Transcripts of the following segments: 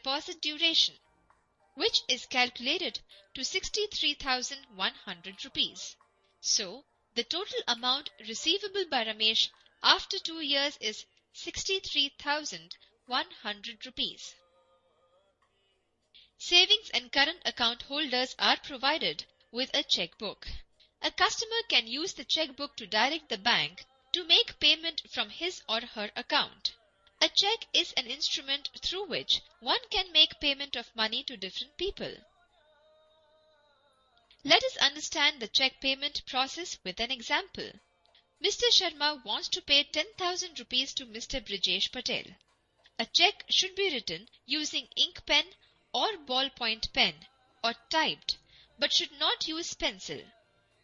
deposit duration, which is calculated to 63,100 rupees. So, the total amount receivable by Ramesh after 2 years is 63,100 rupees. Savings and current account holders are provided with a checkbook. A customer can use the checkbook to direct the bank to make payment from his or her account. A check is an instrument through which one can make payment of money to different people. Let us understand the check payment process with an example. Mr. Sharma wants to pay 10,000 rupees to Mr. Brijesh Patel. A check should be written using ink pen or ballpoint pen or typed, but should not use pencil.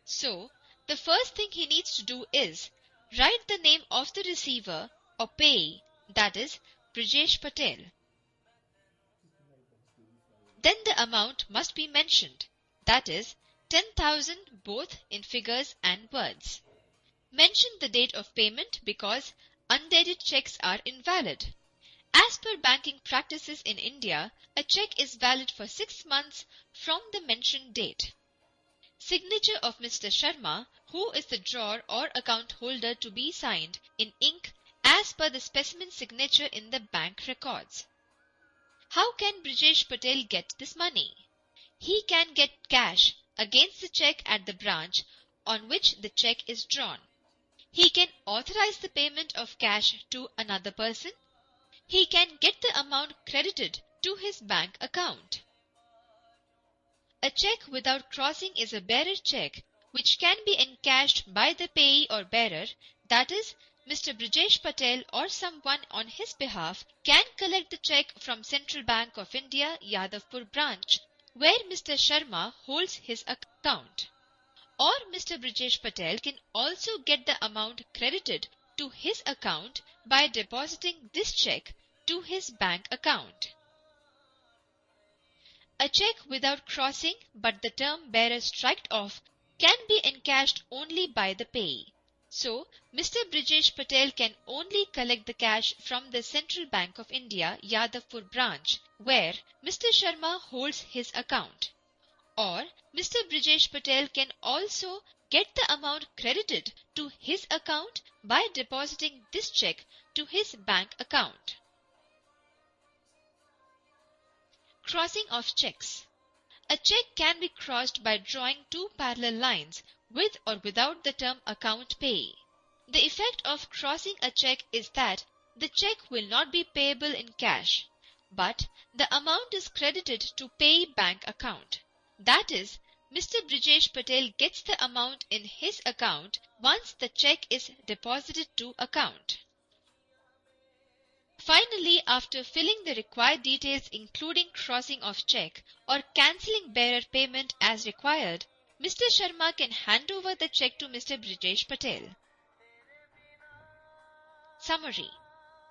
So, the first thing he needs to do is write the name of the receiver or payee, that is, Brijesh Patel. Then the amount must be mentioned, that is, 10,000 both in figures and words. Mention the date of payment because undated checks are invalid. As per banking practices in India, a check is valid for 6 months from the mentioned date. Signature of Mr. Sharma, who is the drawer or account holder, to be signed in ink as per the specimen signature in the bank records. How can Brijesh Patel get this money? He can get cash against the check at the branch on which the check is drawn. He can authorize the payment of cash to another person. He can get the amount credited to his bank account. A check without crossing is a bearer check which can be encashed by the payee or bearer, that is, Mr. Brijesh Patel or someone on his behalf can collect the check from Central Bank of India, Yadavpur branch, where Mr. Sharma holds his account. Or Mr. Brijesh Patel can also get the amount credited to his account by depositing this check to his bank account. A check without crossing but the term bearer striked off can be encashed only by the payee. So, Mr. Brijesh Patel can only collect the cash from the Central Bank of India, Yadavpur branch, where Mr. Sharma holds his account. Or, Mr. Brijesh Patel can also get the amount credited to his account by depositing this check to his bank account. Crossing of checks. A check can be crossed by drawing two parallel lines with or without the term account payee. The effect of crossing a check is that the check will not be payable in cash, but the amount is credited to payee bank account. That is, Mr. Brijesh Patel gets the amount in his account once the check is deposited to account. Finally, after filling the required details including crossing of check or cancelling bearer payment as required, Mr. Sharma can hand over the check to Mr. Brijesh Patel. Summary.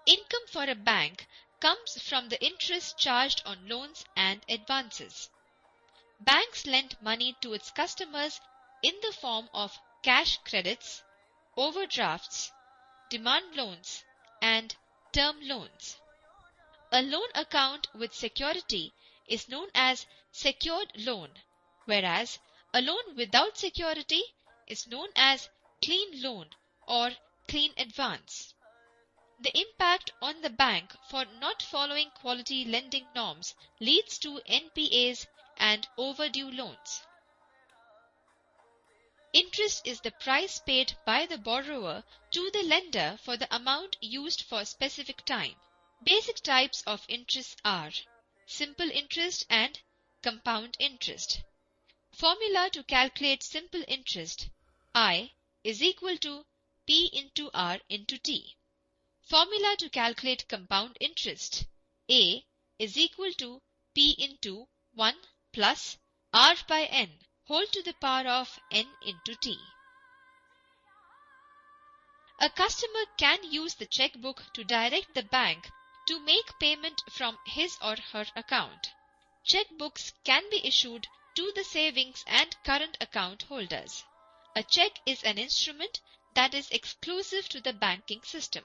Income for a bank comes from the interest charged on loans and advances. Banks lend money to its customers in the form of cash credits, overdrafts, demand loans, and term loans. A loan account with security is known as secured loan, whereas a loan without security is known as clean loan or clean advance. The impact on the bank for not following quality lending norms leads to NPAs and overdue loans. Interest is the price paid by the borrower to the lender for the amount used for specific time. Basic types of interest are simple interest and compound interest. Formula to calculate simple interest: I is equal to P into R into T. Formula to calculate compound interest: A is equal to P into 1 plus R by N whole to the power of N into T. A customer can use the checkbook to direct the bank to make payment from his or her account. Checkbooks can be issued to the savings and current account holders. A check is an instrument that is exclusive to the banking system.